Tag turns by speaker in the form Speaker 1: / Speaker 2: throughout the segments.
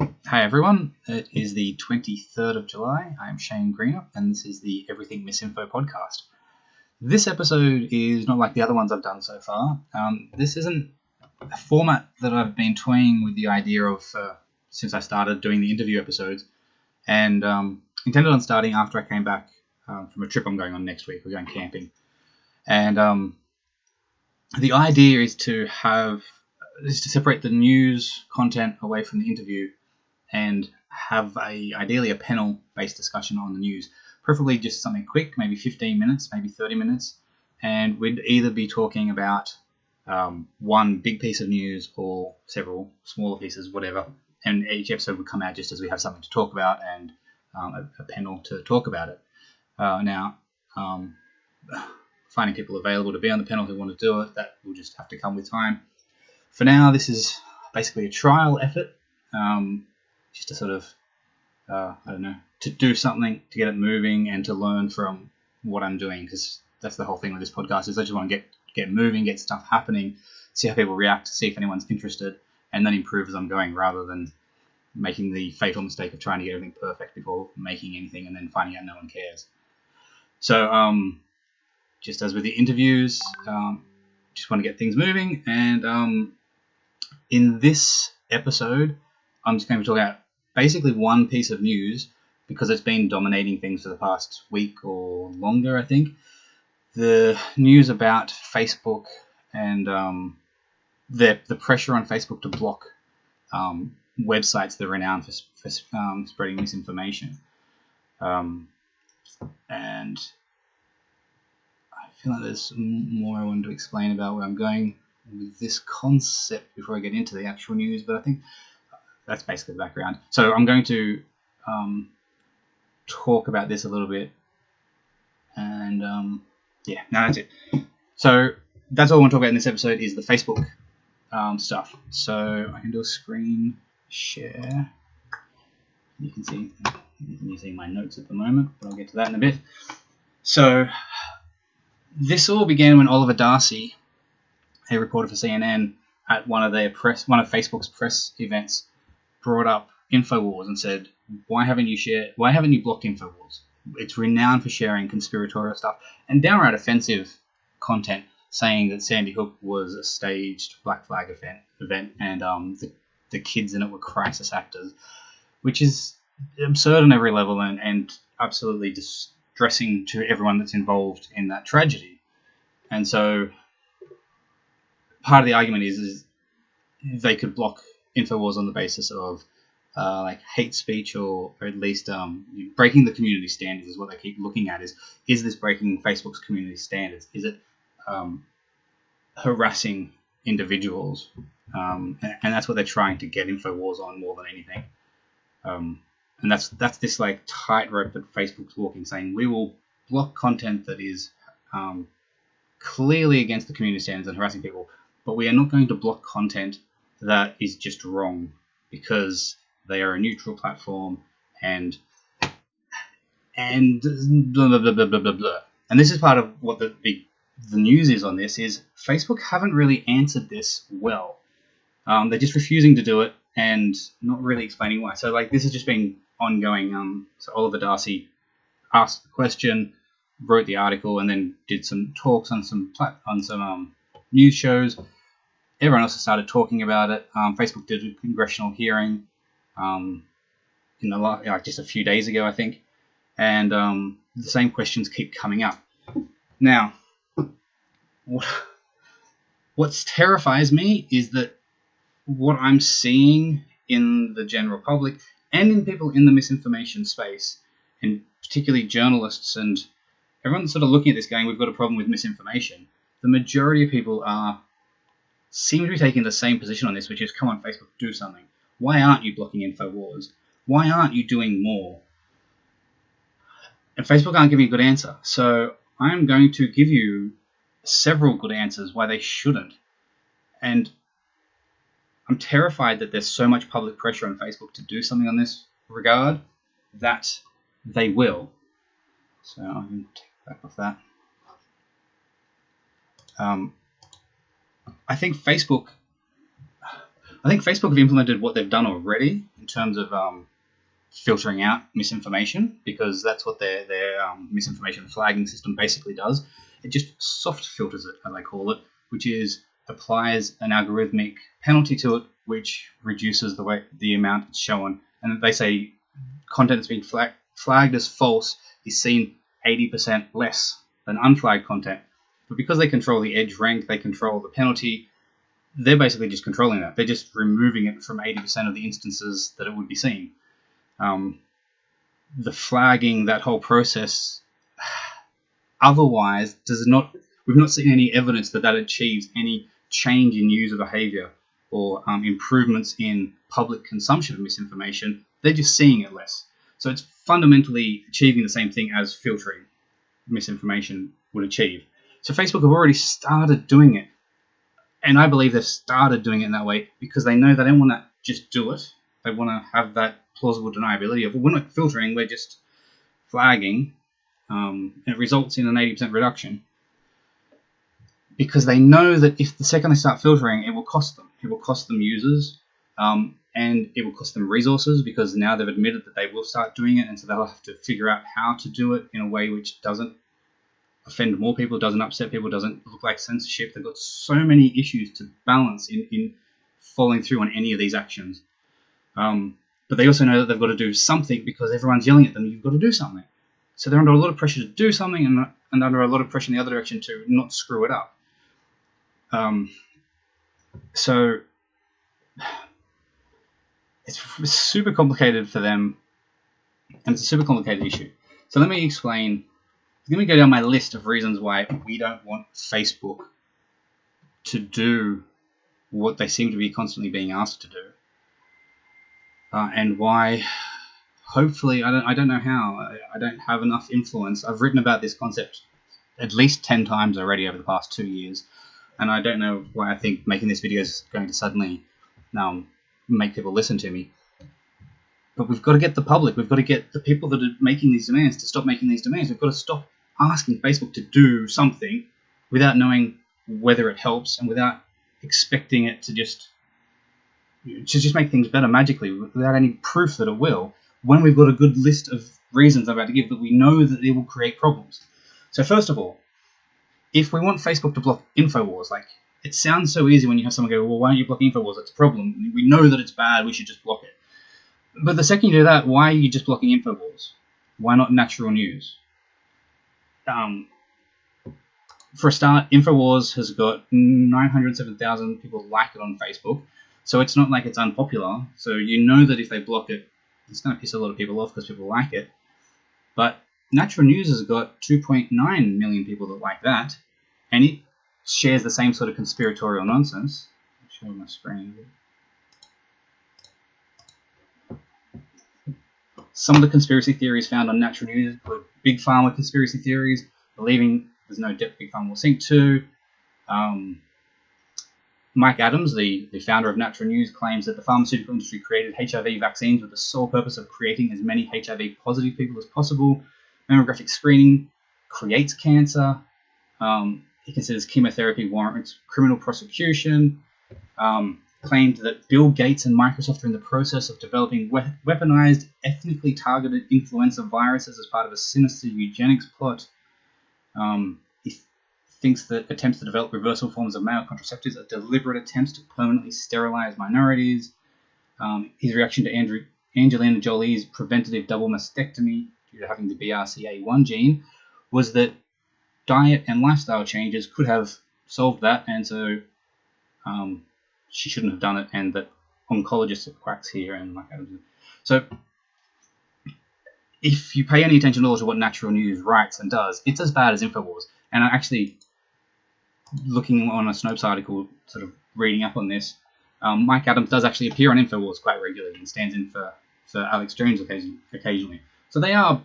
Speaker 1: Hi everyone, it is the 23rd of July. I'm Shane Greenup and this is the Everything Misinfo podcast. This episode is not like the other ones I've done so far. This isn't a format that I've been toying with the idea of since I started doing the interview episodes, and intended on starting after I came back from a trip I'm going on next week. We're going camping, and the idea is to separate the news content away from the interview and have ideally a panel-based discussion on the news, preferably just something quick, maybe 15 minutes, maybe 30 minutes, and we'd either be talking about one big piece of news or several smaller pieces, whatever, and each episode would come out just as we have something to talk about and a panel to talk about it. Finding people available to be on the panel who want to do it, that will just have to come with time. For now, this is basically a trial effort, just to sort of, to do something, to get it moving and to learn from what I'm doing, because that's the whole thing with this podcast is I just want to get moving, get stuff happening, see how people react, see if anyone's interested, and then improve as I'm going, rather than making the fatal mistake of trying to get everything perfect before making anything and then finding out no one cares. So, just as with the interviews, just want to get things moving, and in this episode, I'm just going to be talking about basically one piece of news because it's been dominating things for the past week or longer, I think. The news about Facebook and the pressure on Facebook to block websites that are renowned for spreading misinformation. And I feel like there's more I wanted to explain about where I'm going with this concept before I get into the actual news, but I think that's basically the background. So I'm going to talk about this a little bit, and that's it. So that's all I want to talk about in this episode is the Facebook stuff. So I can do a screen share. You can see I'm using my notes at the moment, but I'll get to that in a bit. So this all began when Oliver Darcy, a reporter for CNN, at one of Facebook's press events, brought up Infowars and said, why haven't you blocked Infowars? It's renowned for sharing conspiratorial stuff and downright offensive content, saying that Sandy Hook was a staged Black Flag event and the kids in it were crisis actors, which is absurd on every level and absolutely distressing to everyone that's involved in that tragedy. And so part of the argument is they could block Infowars on the basis of hate speech, or at least breaking the community standards is what they keep looking at. Is this breaking Facebook's community standards? Is it harassing individuals? And that's what they're trying to get Infowars on more than anything. And that's this like tightrope that Facebook's walking, saying we will block content that is clearly against the community standards and harassing people, but we are not going to block content that is just wrong because they are a neutral platform and blah, blah, blah, blah, blah, blah, blah. And this is part of what the news is on this, is Facebook haven't really answered this well. They're just refusing to do it and not really explaining why. So this has just been ongoing. So Oliver Darcy asked the question, wrote the article, and then did some talks on some news shows. Everyone else has started talking about it. Facebook did a congressional hearing in just a few days ago, I think, and the same questions keep coming up. Now, what terrifies me is that what I'm seeing in the general public and in people in the misinformation space, and particularly journalists and everyone's sort of looking at this going, we've got a problem with misinformation. The majority of people seem to be taking the same position on this, which is, come on, Facebook, do something. Why aren't you blocking Infowars? Why aren't you doing more? And Facebook aren't giving a good answer. So I'm going to give you several good answers why they shouldn't. And I'm terrified that there's so much public pressure on Facebook to do something on this regard that they will. So I'm going to take back off that. I think Facebook have implemented what they've done already in terms of filtering out misinformation, because that's what their misinformation flagging system basically does. It just soft filters it, as I call it, which is applies an algorithmic penalty to it, which reduces the amount it's shown. And they say content that's been flagged as false is seen 80% less than unflagged content. But because they control the edge rank, they control the penalty, they're basically just controlling that. They're just removing it from 80% of the instances that it would be seen. The flagging, that whole process, otherwise we've not seen any evidence that achieves any change in user behavior or improvements in public consumption of misinformation. They're just seeing it less. So it's fundamentally achieving the same thing as filtering misinformation would achieve. So Facebook have already started doing it. And I believe they've started doing it in that way because they know they don't want to just do it. They want to have that plausible deniability of, well, we're not filtering, we're just flagging. And it results in an 80% reduction. Because they know that if the second they start filtering, it will cost them. It will cost them users, and it will cost them resources, because now they've admitted that they will start doing it, and so they'll have to figure out how to do it in a way which doesn't offend more people, doesn't upset people, doesn't look like censorship. They've got so many issues to balance in following through on any of these actions. But they also know that they've got to do something because everyone's yelling at them, you've got to do something. So they're under a lot of pressure to do something and under a lot of pressure in the other direction to not screw it up. So it's super complicated for them, and it's a super complicated issue. So let me explain. Let me go down my list of reasons why we don't want Facebook to do what they seem to be constantly being asked to do, and why. Hopefully, I don't know how. I don't have enough influence. I've written about this concept at least 10 times already over the past 2 years, and I don't know why I think making this video is going to suddenly make people listen to me. But we've got to get the public, we've got to get the people that are making these demands to stop making these demands. We've got to stop asking Facebook to do something without knowing whether it helps and without expecting it to just make things better magically without any proof that it will, when we've got a good list of reasons I'm about to give that we know that it will create problems. So first of all, if we want Facebook to block InfoWars, like, it sounds so easy when you have someone go, well, why don't you block InfoWars? It's a problem. We know that it's bad. We should just block it. But the second you do that, why are you just blocking InfoWars? Why not natural news? For a start, InfoWars has got 907,000 people like it on Facebook. So it's not like it's unpopular. So you know that if they block it, it's going to piss a lot of people off because people like it. But natural news has got 2.9 million people that like that. And it shares the same sort of conspiratorial nonsense. I'll show my screen. Some of the conspiracy theories found on natural news include big pharma conspiracy theories, believing there's no depth big pharma will sink to. Mike Adams, the founder of Natural News, claims that the pharmaceutical industry created HIV vaccines with the sole purpose of creating as many HIV positive people as possible. Mammographic screening creates cancer. He considers chemotherapy warrants criminal prosecution. Claimed that Bill Gates and Microsoft are in the process of developing weaponized, ethnically targeted influenza viruses as part of a sinister eugenics plot. He thinks that attempts to develop reversible forms of male contraceptives are deliberate attempts to permanently sterilize minorities. His reaction to Angelina Jolie's preventative double mastectomy due to having the BRCA1 gene was that diet and lifestyle changes could have solved that, and so she shouldn't have done it, and that oncologists are quacks here. And like, so if you pay any attention at all to what Natural News writes and does, it's as bad as InfoWars. And I actually, looking on a Snopes article, sort of reading up on this, Mike Adams does actually appear on InfoWars quite regularly and stands in for Alex Jones occasionally. So they are,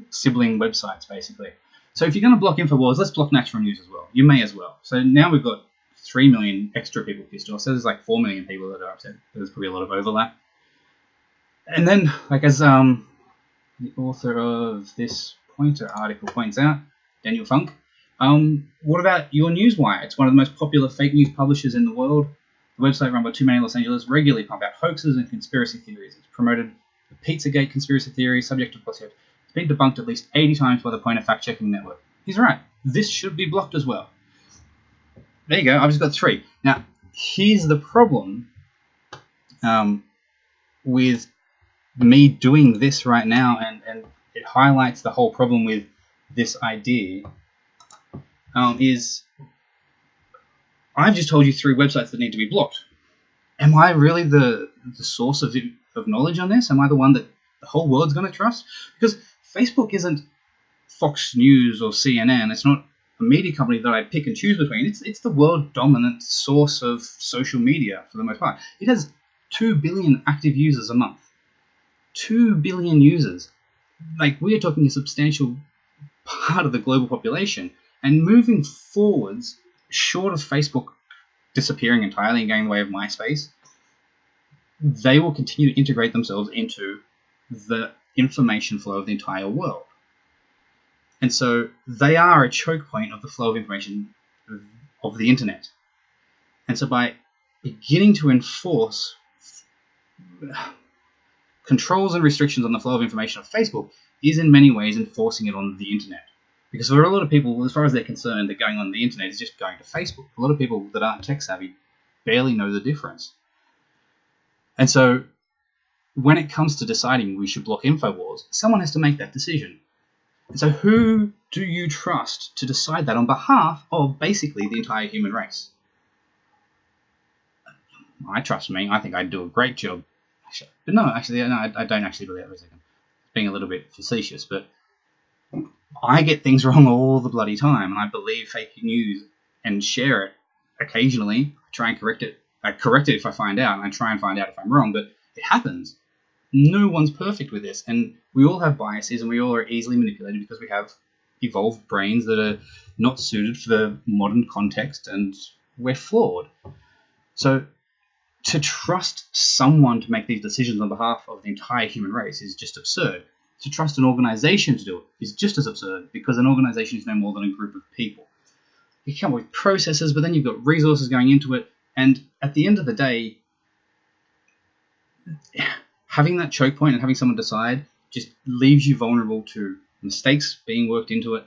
Speaker 1: sibling websites basically. So if you're going to block InfoWars, let's block Natural News as well. You may as well. So now we've got 3 million extra people pissed off. So there's like 4 million people that are upset. There's probably a lot of overlap. And then, like, as the author of this Pointer article points out, Daniel Funk, what about your Newswire? It's one of the most popular fake news publishers in the world. The website run by two men in Los Angeles regularly pump out hoaxes and conspiracy theories. It's promoted the Pizzagate conspiracy theory, subject to It's been debunked at least 80 times by the Point of Fact-Checking Network. He's right. This should be blocked as well. There you go. I've just got 3. Now, here's the problem with me doing this right now, and it highlights the whole problem with this idea, is I've just told you 3 websites that need to be blocked. Am I really the source of knowledge on this? Am I the one that the whole world's going to trust? Because Facebook isn't Fox News or CNN. It's not a media company that I pick and choose between. It's the world dominant source of social media for the most part. It has 2 billion active users a month. 2 billion users. Like, we are talking a substantial part of the global population. And moving forwards, short of Facebook disappearing entirely and going the way of MySpace, they will continue to integrate themselves into the information flow of the entire world. And so they are a choke point of the flow of information of the internet. And so by beginning to enforce controls and restrictions on the flow of information of Facebook is in many ways enforcing it on the internet. Because for a lot of people, as far as they're concerned, they're going on the internet is just going to Facebook. A lot of people that aren't tech savvy barely know the difference. And so when it comes to deciding we should block InfoWars, someone has to make that decision. And so who do you trust to decide that on behalf of basically the entire human race? I trust me. I think I'd do a great job. But no, actually, no, I don't actually believe that for a second. Being a little bit facetious, but I get things wrong all the bloody time, and I believe fake news and share it occasionally. I try and correct it. I correct it if I find out, and I try and find out if I'm wrong, but it happens. No one's perfect with this, and we all have biases, and we all are easily manipulated because we have evolved brains that are not suited for the modern context, and we're flawed. So to trust someone to make these decisions on behalf of the entire human race is just absurd. To trust an organization to do it is just as absurd, because an organization is no more than a group of people. You come up with processes, but then you've got resources going into it, and at the end of the day, having that choke point and having someone decide just leaves you vulnerable to mistakes being worked into it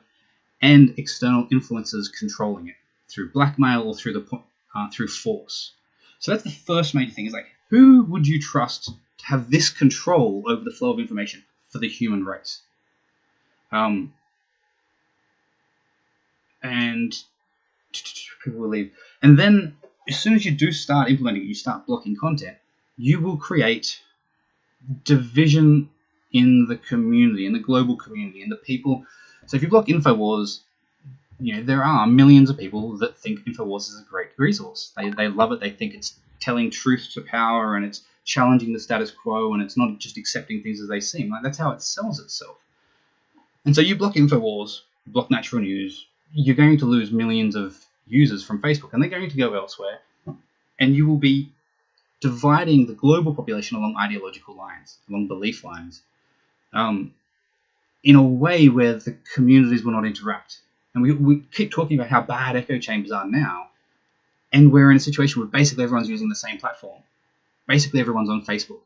Speaker 1: and external influences controlling it through blackmail or through force. So that's the first major thing, is like, who would you trust to have this control over the flow of information for the human race? And people will leave. And then as soon as you do start implementing it, you start blocking content, you will create division in the community, in the global community, and the people. So if you block InfoWars, there are millions of people that think InfoWars is a great resource. They love it. They think it's telling truth to power, and it's challenging the status quo, and it's not just accepting things as they seem. Like, that's how it sells itself. And so you block InfoWars, you block natural news, you're going to lose millions of users from Facebook, and they're going to go elsewhere, and you will be dividing the global population along ideological lines, along belief lines, in a way where the communities will not interact. And we keep talking about how bad echo chambers are now, and we're in a situation where basically everyone's using the same platform. Basically everyone's on Facebook,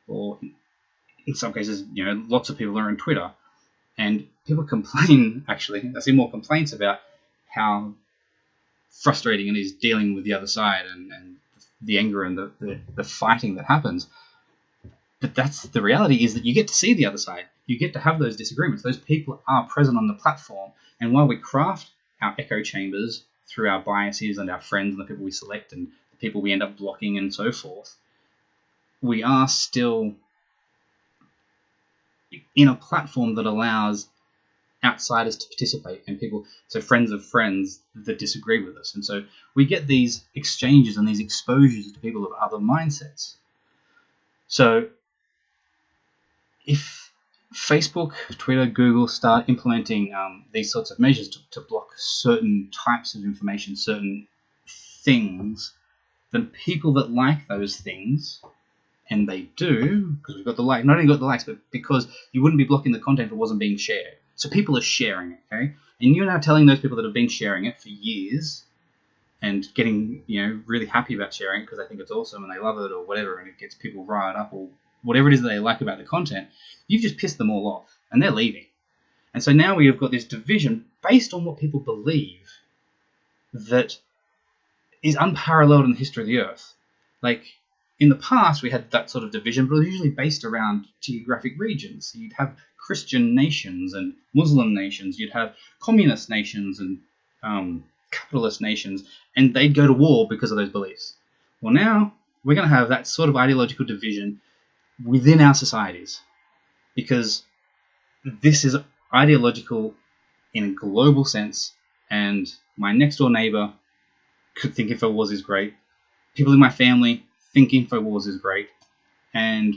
Speaker 1: or in some cases, lots of people are on Twitter, and people complain. Actually, I see more complaints about how frustrating it is dealing with the other side and the anger and the fighting that happens. But that's the reality, is that you get to see the other side. You get to have those disagreements. Those people are present on the platform, and while we craft our echo chambers through our biases and our friends and the people we select and the people we end up blocking and so forth, we are still in a platform that allows outsiders to participate, and people, so friends of friends that disagree with us. And so we get these exchanges and these exposures to people of other mindsets. So if Facebook, Twitter, Google start implementing these sorts of measures to block certain types of information, certain things, then people that like those things, and they do, because we've got the like, not only got the likes, but because you wouldn't be blocking the content if it wasn't being shared. So people are sharing it, okay? And you're now telling those people that have been sharing it for years and getting, really happy about sharing it because they think it's awesome and they love it or whatever, and it gets people riled up or whatever it is that they like about the content, you've just pissed them all off and they're leaving. And so now we have got this division based on what people believe that is unparalleled in the history of the earth. Like, in the past, we had that sort of division, but it was usually based around geographic regions. So you'd have Christian nations and Muslim nations. You'd have communist nations and capitalist nations, and they'd go to war because of those beliefs. Well, now we're going to have that sort of ideological division within our societies, because this is ideological in a global sense, and my next door neighbor could think InfoWars is great. People in my family think InfoWars is great, and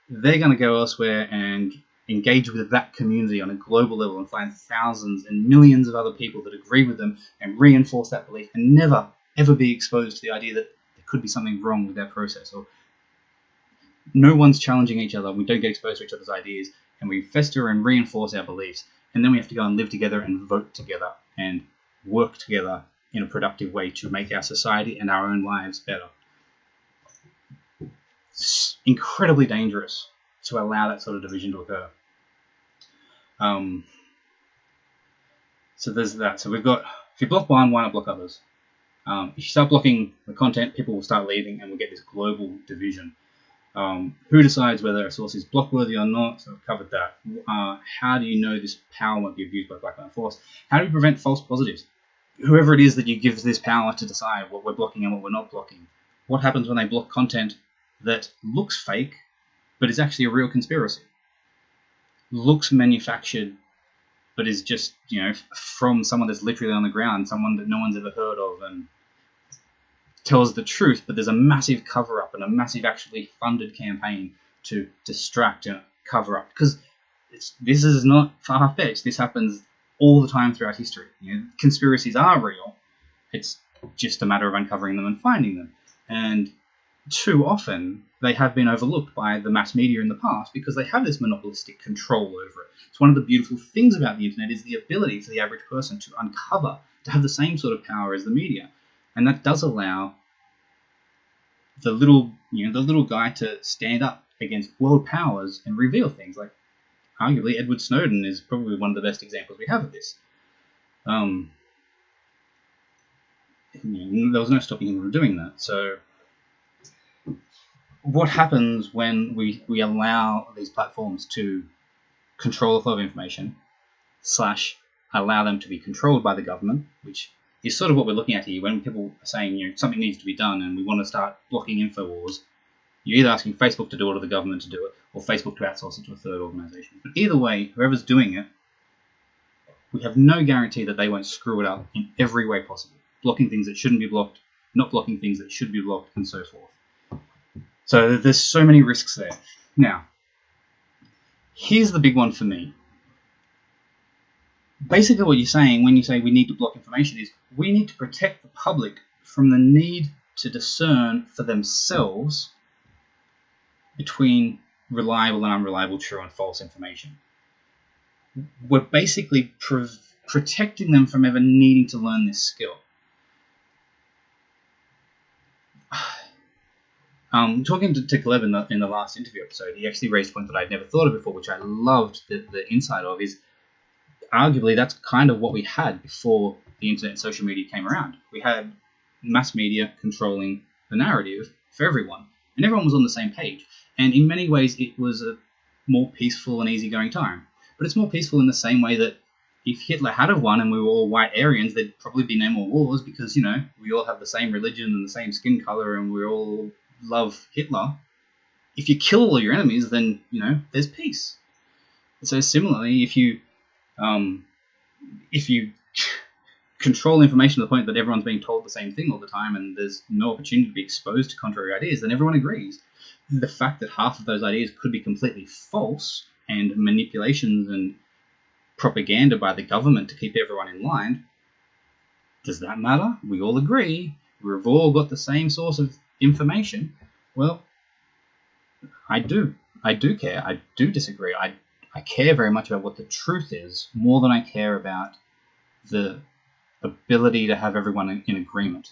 Speaker 1: they're going to go elsewhere and engage with that community on a global level and find thousands and millions of other people that agree with them and reinforce that belief, and never, ever be exposed to the idea that there could be something wrong with their process, or no one's challenging each other. We don't get exposed to each other's ideas, and we fester and reinforce our beliefs, and then we have to go and live together and vote together and work together in a productive way to make our society and our own lives better. It's incredibly dangerous to allow that sort of division to occur. So there's that. So we've got, if you block one, why not block others? If you start blocking the content, people will start leaving, and we'll get this global division. Who decides whether a source is blockworthy or not? So I've covered that. How do you know this power won't be abused by black force? How do we prevent false positives? Whoever it is that you give this power to decide what we're blocking and what we're not blocking. What happens when they block content that looks fake, but is actually a real conspiracy? Looks manufactured, but is just, from someone that's literally on the ground, someone that no one's ever heard of, and tells the truth, but there's a massive cover-up and a massive actually funded campaign to distract and cover up. Because this is not far-fetched. This happens all the time throughout history. Conspiracies are real. It's just a matter of uncovering them and finding them. And too often, they have been overlooked by the mass media in the past because they have this monopolistic control over it. It's one of the beautiful things about the internet is the ability for the average person to uncover, to have the same sort of power as the media. And that does allow the little guy to stand up against world powers and reveal things. Like, arguably, Edward Snowden is probably one of the best examples we have of this. There was no stopping him from doing that. So what happens when we allow these platforms to control the flow of information / allow them to be controlled by the government, which is sort of what we're looking at here. When people are saying, something needs to be done and we want to start blocking InfoWars, you're either asking Facebook to do it or the government to do it, or Facebook to outsource it to a third organization. But either way, whoever's doing it, we have no guarantee that they won't screw it up in every way possible. Blocking things that shouldn't be blocked, not blocking things that should be blocked, and so forth. So there's so many risks there. Now, here's the big one for me. Basically what you're saying when you say we need to block information is we need to protect the public from the need to discern for themselves between reliable and unreliable, true and false information. We're basically protecting them from ever needing to learn this skill. Talking to Gleb in the last interview episode, he actually raised a point that I'd never thought of before, which I loved the insight of, is arguably that's kind of what we had before the internet and social media came around. We had mass media controlling the narrative for everyone, and everyone was on the same page. And in many ways, it was a more peaceful and easygoing time. But it's more peaceful in the same way that if Hitler had have won and we were all white Aryans, there'd probably be no more wars because, we all have the same religion and the same skin color and we all love Hitler. If you kill all your enemies, then, there's peace. So similarly, if you control information to the point that everyone's being told the same thing all the time and there's no opportunity to be exposed to contrary ideas, then everyone agrees. The fact that half of those ideas could be completely false and manipulations and propaganda by the government to keep everyone in line, does that matter? We all agree. We've all got the same source of information. Well, I do care. I do disagree. I care very much about what the truth is more than I care about the ability to have everyone in agreement.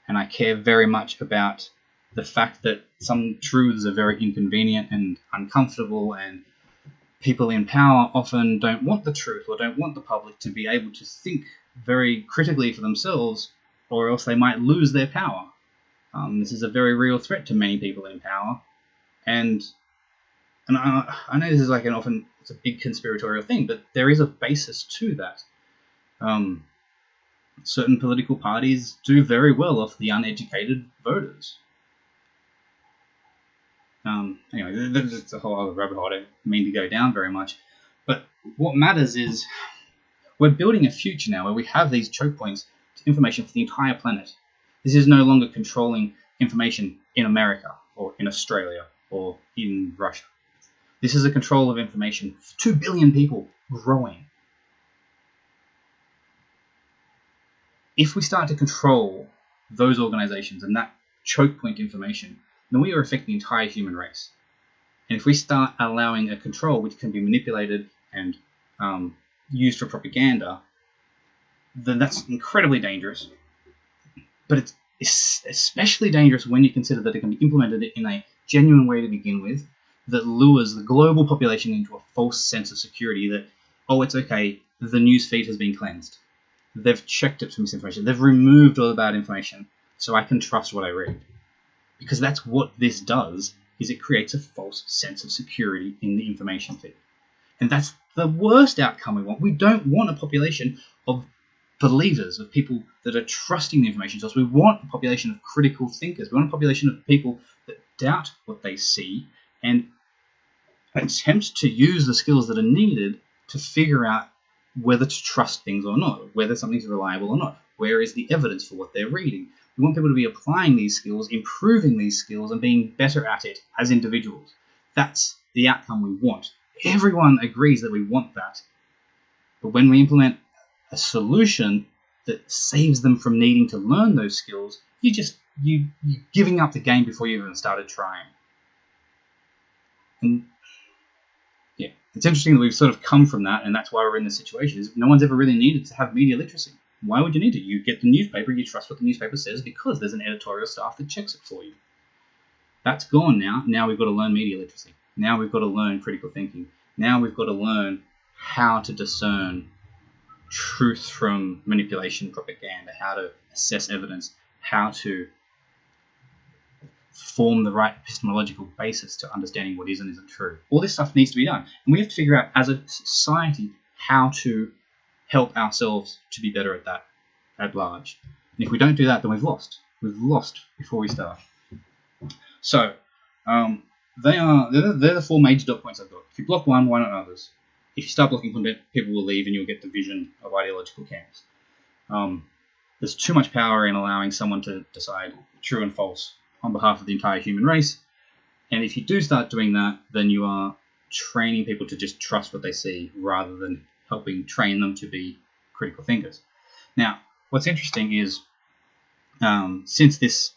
Speaker 1: and I care very much about the fact that some truths are very inconvenient and uncomfortable, and people in power often don't want the truth or don't want the public to be able to think very critically for themselves, or else they might lose their power. This is a very real threat to many people in power, and I know this is like it's a big conspiratorial thing, but there is a basis to that. Certain political parties do very well off the uneducated voters. Anyway, that's a whole other rabbit hole I don't mean to go down very much. But what matters is we're building a future now where we have these choke points to information for the entire planet. This is no longer controlling information in America or in Australia or in Russia. This is a control of information for 2 billion people growing. If we start to control those organizations and that choke point information, then we are affecting the entire human race. And if we start allowing a control which can be manipulated and used for propaganda, then that's incredibly dangerous. But it's especially dangerous when you consider that it can be implemented in a genuine way to begin with, that lures the global population into a false sense of security that, oh, it's okay, the news feed has been cleansed. They've checked it for misinformation. They've removed all the bad information, so I can trust what I read. Because that's what this does, is it creates a false sense of security in the information feed. And that's the worst outcome we want. We don't want a population of believers, of people that are trusting the information source. We want a population of critical thinkers. We want a population of people that doubt what they see and attempt to use the skills that are needed to figure out whether to trust things or not, whether something's reliable or not. Where is the evidence for what they're reading? We want people to be applying these skills, improving these skills, and being better at it as individuals. That's the outcome we want. Everyone agrees that we want that. But when we implement a solution that saves them from needing to learn those skills, you're giving up the game before you even started trying. And yeah, it's interesting that we've sort of come from that, and that's why we're in this situation. Is no one's ever really needed to have media literacy. Why would you need it? You get the newspaper, you trust what the newspaper says because there's an editorial staff that checks it for you. That's gone now. Now we've got to learn media literacy. Now we've got to learn critical thinking. Now we've got to learn how to discern truth from manipulation, propaganda, how to assess evidence, how to form the right epistemological basis to understanding what is and isn't true. All this stuff needs to be done. And we have to figure out as a society how to help ourselves to be better at that at large. And if we don't do that, then we've lost. We've lost before we start. So, they're the 4 major dot points I've got. If you block one, why not others? If you start blocking content, people will leave and you'll get division of ideological camps. There's too much power in allowing someone to decide true and false on behalf of the entire human race. And if you do start doing that, then you are training people to just trust what they see rather than helping train them to be critical thinkers. Now, what's interesting is since this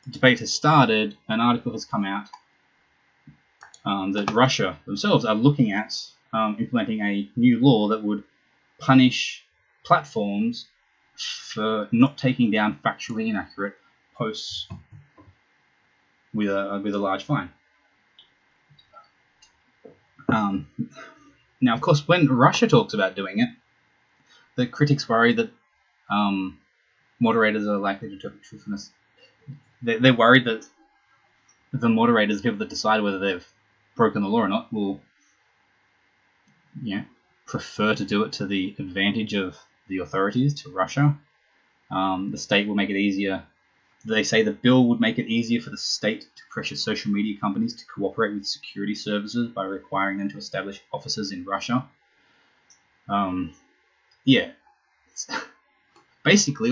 Speaker 1: debate has started, an article has come out that Russia themselves are looking at implementing a new law that would punish platforms for not taking down factually inaccurate posts with a large fine. Now, of course, when Russia talks about doing it, the critics worry that moderators are likely to interpret truthfulness. They're worried that the moderators, people that decide whether they've broken the law or not, will prefer to do it to the advantage of the authorities, to Russia. The state will make it easier. They say the bill would make it easier for the state to pressure social media companies to cooperate with security services by requiring them to establish offices in Russia. Basically,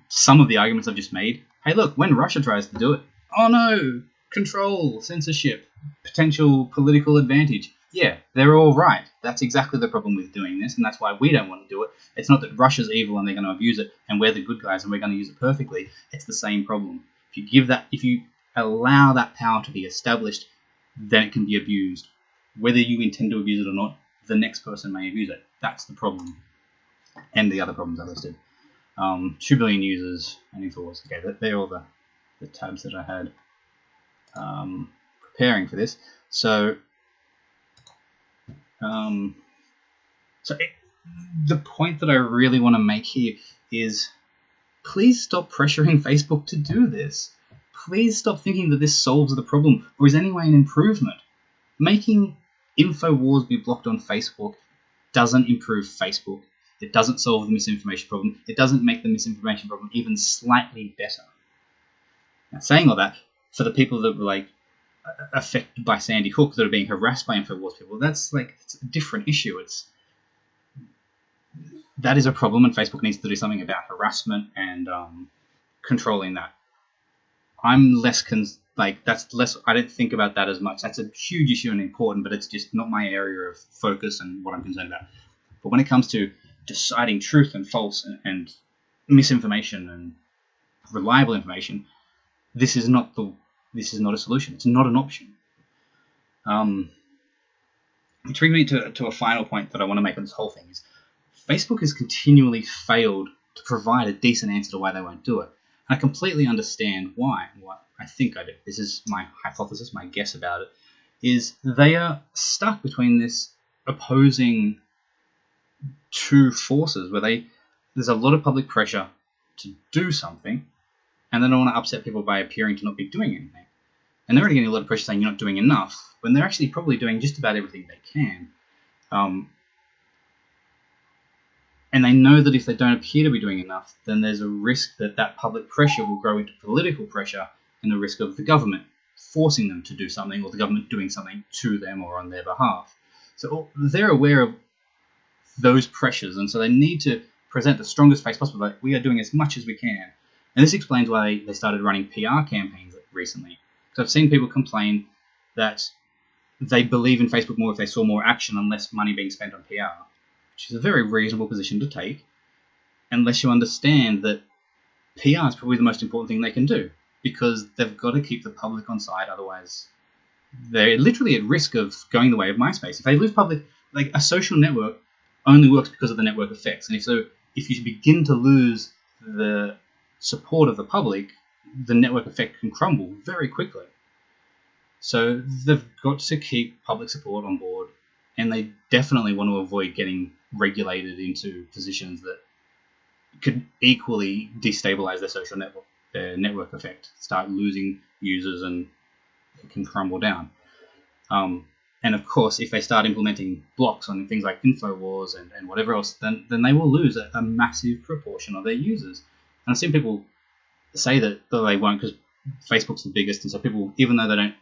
Speaker 1: some of the arguments I've just made. Hey, look, when Russia tries to do it, oh no, control, censorship, potential political advantage. Yeah, they're all right. That's exactly the problem with doing this, and that's why we don't want to do it. It's not that Russia's evil and they're going to abuse it, and we're the good guys and we're going to use it perfectly. It's the same problem. If you allow that power to be established, then it can be abused. Whether you intend to abuse it or not, the next person may abuse it. That's the problem, and the other problems I listed. 2 billion users, and Infowars. Okay, they're all the tabs that I had preparing for this. So, the point that I really want to make here is, please stop pressuring Facebook to do this. Please stop thinking that this solves the problem or is anyway an improvement. Making Infowars be blocked on Facebook doesn't improve Facebook. It doesn't solve the misinformation problem. It doesn't make the misinformation problem even slightly better. Now, saying all that, for the people that were affected by Sandy Hook, that are being harassed by Infowars people, that's it's a different issue. That is a problem, and Facebook needs to do something about harassment and controlling that. I'm less that's less. I don't think about that as much. That's a huge issue and important, but it's just not my area of focus and what I'm concerned about. But when it comes to deciding truth and false and misinformation and reliable information, this is not a solution. It's not an option. Which brings me to a final point that I want to make on this whole thing is, Facebook has continually failed to provide a decent answer to why they won't do it. And I completely understand why. What I think I do. This is my hypothesis, my guess about it, is they are stuck between this opposing two forces where there's a lot of public pressure to do something, and they don't want to upset people by appearing to not be doing anything. And they're already getting a lot of pressure saying you're not doing enough, when they're actually probably doing just about everything they can. And they know that if they don't appear to be doing enough, then there's a risk that public pressure will grow into political pressure, and the risk of the government forcing them to do something, or the government doing something to them or on their behalf. So they're aware of those pressures, and so they need to present the strongest face possible. We are doing as much as we can. And this explains why they started running PR campaigns recently. So I've seen people complain that they believe in Facebook more if they saw more action and less money being spent on PR, which is a very reasonable position to take, unless you understand that PR is probably the most important thing they can do, because they've got to keep the public on side, otherwise they're literally at risk of going the way of MySpace. If they lose public, a social network only works because of the network effects, and if you begin to lose the support of the public, the network effect can crumble very quickly. So they've got to keep public support on board, and they definitely want to avoid getting regulated into positions that could equally destabilize their social network, their network effect, start losing users, and it can crumble down. And of course, if they start implementing blocks on things like Infowars and whatever else, then they will lose a massive proportion of their users. And I've seen people say that they won't because Facebook's the biggest, and so people, even though they don't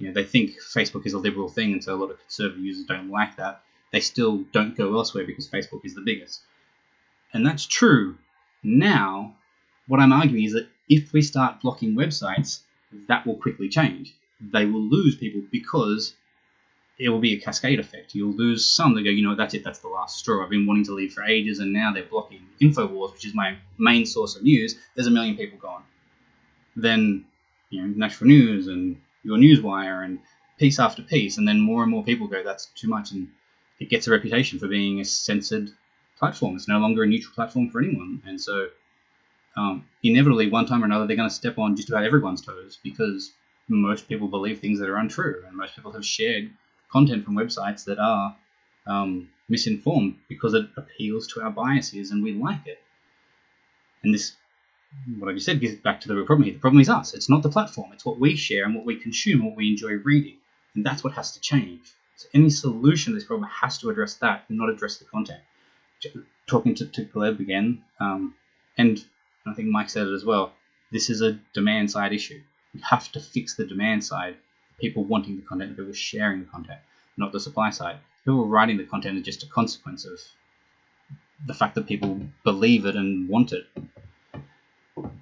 Speaker 1: they think Facebook is a liberal thing, and so a lot of conservative users don't like that, they still don't go elsewhere because Facebook is the biggest. And that's true. Now, what I'm arguing is that if we start blocking websites, that will quickly change. They will lose people because it will be a cascade effect. You'll lose some that go, that's it, that's the last straw. I've been wanting to leave for ages, and now they're blocking Infowars, which is my main source of news. There's 1 million people gone. Then, National News and Your Newswire and piece after piece, and then more and more people go, that's too much, and it gets a reputation for being a censored platform. It's no longer a neutral platform for anyone, and so inevitably, one time or another, they're going to step on just about everyone's toes, because most people believe things that are untrue, and most people have shared content from websites that are misinformed because it appeals to our biases and we like it. And this, what I just said, gets back to the real problem here. The problem is us. It's not the platform. It's what we share and what we consume, what we enjoy reading. And that's what has to change. So any solution to this problem has to address that and not address the content. Talking to Gleb again, and I think Mike said it as well, this is a demand side issue. We have to fix the demand side, people wanting the content and people sharing the content, not the supply side. People writing the content is just a consequence of the fact that people believe it and want it.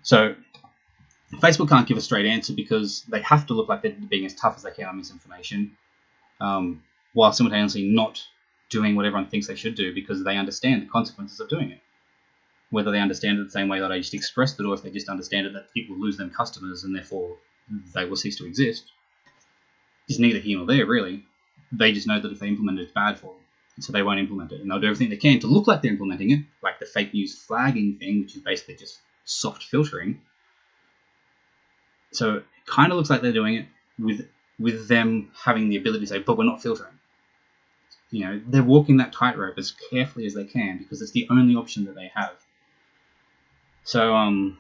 Speaker 1: So Facebook can't give a straight answer because they have to look like they're being as tough as they can on misinformation, while simultaneously not doing what everyone thinks they should do because they understand the consequences of doing it. Whether they understand it the same way that I just expressed it, or if they just understand it that it will lose them customers and therefore they will cease to exist, is neither here nor there, really. They just know that if they implement it, it's bad for them. So they won't implement it. And they'll do everything they can to look like they're implementing it, like the fake news flagging thing, which is basically just soft filtering. So it kind of looks like they're doing it with them having the ability to say, but we're not filtering. You know, they're walking that tightrope as carefully as they can because it's the only option that they have. So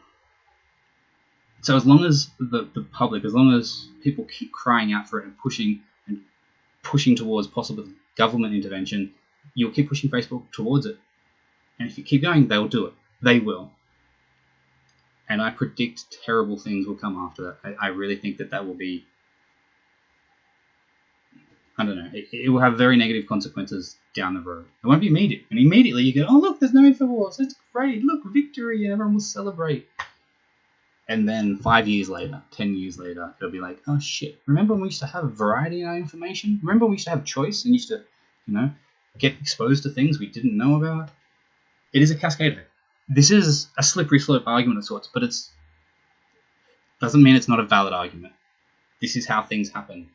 Speaker 1: so as long as the public, as long as people keep crying out for it and pushing towards possible government intervention, you'll keep pushing Facebook towards it. And if you keep going, they'll do it. They will. And I predict terrible things will come after that. I really think that will be, I don't know, it will have very negative consequences down the road. It won't be immediate. And immediately you go, oh, look, there's no InfoWars. It's great. Look, victory. And everyone will celebrate. And then 5 years later, 10 years later, it'll be like, oh, shit. Remember when we used to have variety in our information? Remember when we used to have choice and used to, get exposed to things we didn't know about? It is a cascade effect. This is a slippery slope argument of sorts, but it doesn't mean it's not a valid argument. This is how things happen.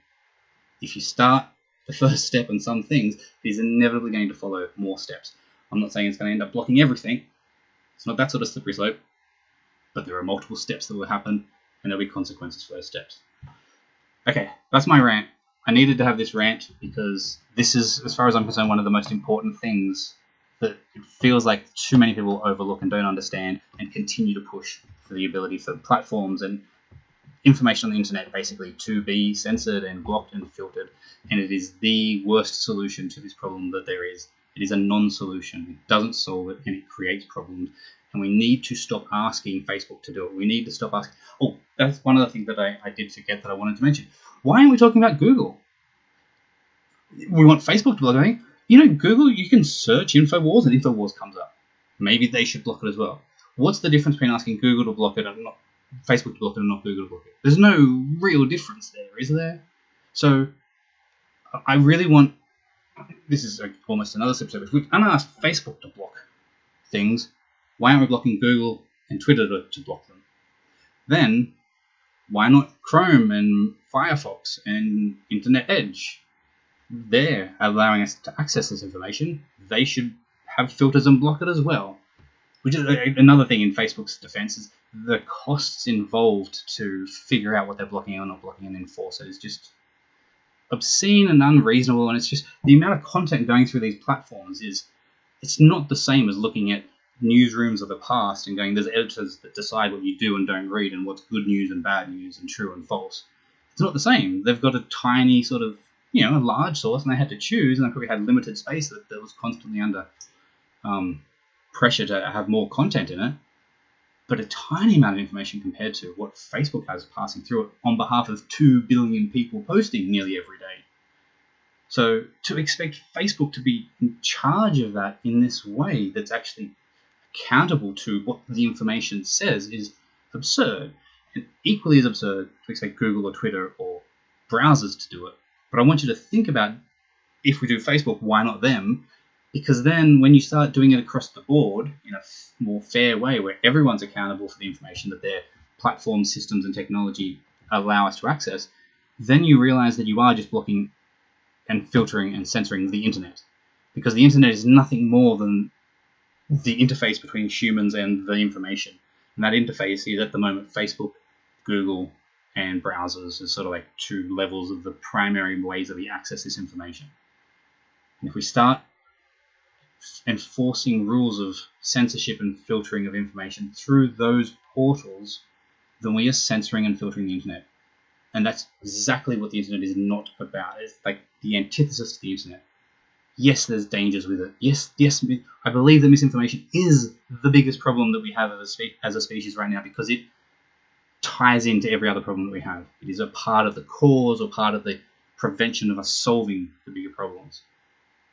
Speaker 1: If you start the first step on some things, it is inevitably going to follow more steps. I'm not saying it's going to end up blocking everything. It's not that sort of slippery slope. But there are multiple steps that will happen, and there'll be consequences for those steps. Okay, that's my rant. I needed to have this rant because this is, as far as I'm concerned, one of the most important things that it feels like too many people overlook and don't understand and continue to push for the ability for platforms and information on the internet basically to be censored and blocked and filtered. And it is the worst solution to this problem that there is. It is a non-solution. It doesn't solve it, and it creates problems. And we need to stop asking Facebook to do it. We need to stop asking. Oh, that's one other thing that I did forget that I wanted to mention. Why aren't we talking about Google? We want Facebook to block everything. Google, you can search InfoWars and InfoWars comes up. Maybe they should block it as well. What's the difference between asking Google to block it and not Facebook to block it and not Google to block it? There's no real difference there, is there? So I really want, this is almost another episode, if we can ask Facebook to block things, why aren't we blocking Google and Twitter to block them? Then, why not Chrome and Firefox and Internet Edge? They're allowing us to access this information. They should have filters and block it as well. Which is another thing in Facebook's defense is the costs involved to figure out what they're blocking or not blocking and enforce it is just obscene and unreasonable. And it's just the amount of content going through these platforms it's not the same as looking at newsrooms of the past and going, there's editors that decide what you do and don't read and what's good news and bad news and true and false. It's not the same. They've got a tiny sort of, a large source, and they had to choose, and they probably had limited space that was constantly under pressure to have more content in it. But a tiny amount of information compared to what Facebook has passing through it on behalf of 2 billion people posting nearly every day. So to expect Facebook to be in charge of that in this way that's actually accountable to what the information says is absurd. And equally as absurd to expect Google or Twitter or browsers to do it. But I want you to think about, if we do Facebook, why not them? Because then when you start doing it across the board in a more fair way where everyone's accountable for the information that their platform systems and technology allow us to access, then you realize that you are just blocking and filtering and censoring the internet. Because the internet is nothing more than the interface between humans and the information. And that interface is at the moment Facebook, Google, and browsers is sort of like 2 levels of the primary ways that we access this information. And if we start enforcing rules of censorship and filtering of information through those portals, then we are censoring and filtering the internet. And that's exactly what the internet is not about. It's like the antithesis to the internet. Yes, there's dangers with it. Yes, I believe that misinformation is the biggest problem that we have as a species right now because it ties into every other problem that we have. It is a part of the cause or part of the prevention of us solving the bigger problems.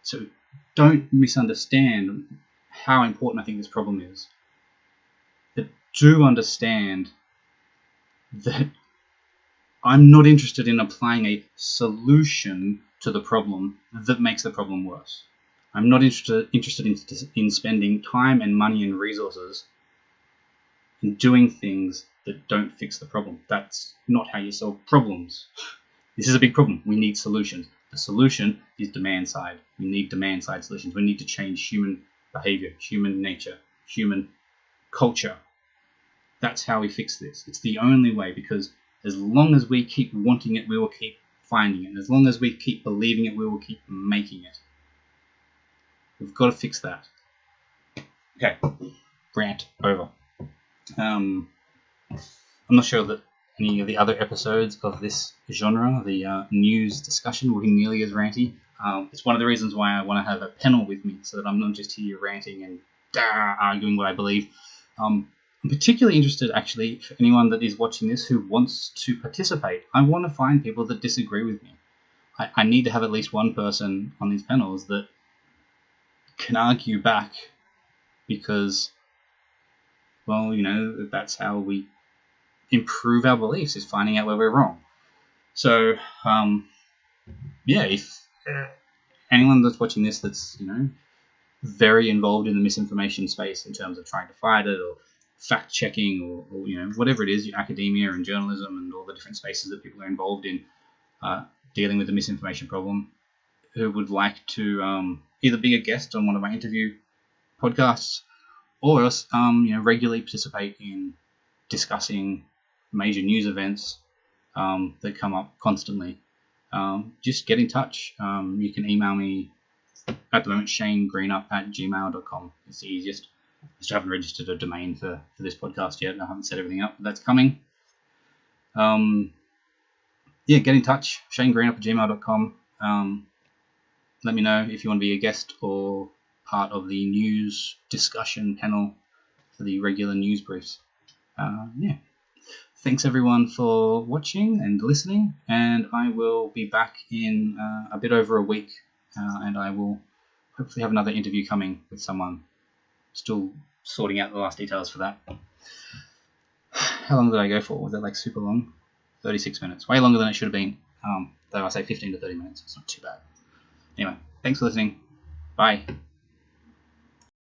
Speaker 1: So don't misunderstand how important I think this problem is. But do understand that I'm not interested in applying a solution to the problem that makes the problem worse. I'm not interested in spending time and money and resources in doing things that don't fix the problem. That's not how you solve problems. This is a big problem. We need solutions. The solution is demand side. We need demand side solutions. We need to change human behavior, human nature, human culture. That's how we fix this. It's the only way, because as long as we keep wanting it, we will keep finding it. And as long as we keep believing it, we will keep making it. We've got to fix that. Okay, rant over. I'm not sure that any of the other episodes of this genre, the news discussion, will be nearly as ranty. It's one of the reasons why I want to have a panel with me, so that I'm not just here ranting and arguing what I believe. I'm particularly interested, actually, for anyone that is watching this who wants to participate. I want to find people that disagree with me. I need to have at least one person on these panels that can argue back, because, well, you know, that's how we improve our beliefs, is finding out where we're wrong. So, yeah, if anyone that's watching this that's, you know, very involved in the misinformation space in terms of trying to fight it, or fact-checking, or you know, whatever it is, academia and journalism and all the different spaces that people are involved in dealing with the misinformation problem, who would like to either be a guest on one of my interview podcasts, or else you know, regularly participate in discussing major news events that come up constantly, just get in touch. You can email me at the moment, shanegreenup@gmail.com. It's the easiest. I still haven't registered a domain for this podcast yet. I haven't set everything up, but that's coming. Yeah, get in touch, shanegreenup@gmail.com. Let me know if you want to be a guest or part of the news discussion panel for the regular news briefs. Yeah. Thanks everyone for watching and listening, and I will be back in a bit over a week, and I will hopefully have another interview coming with someone. Still sorting out the last details for that. How long did I go for? Was that like super long? 36 minutes. Way longer than it should have been. Though I say 15 to 30 minutes. It's not too bad. Anyway, thanks for listening. Bye.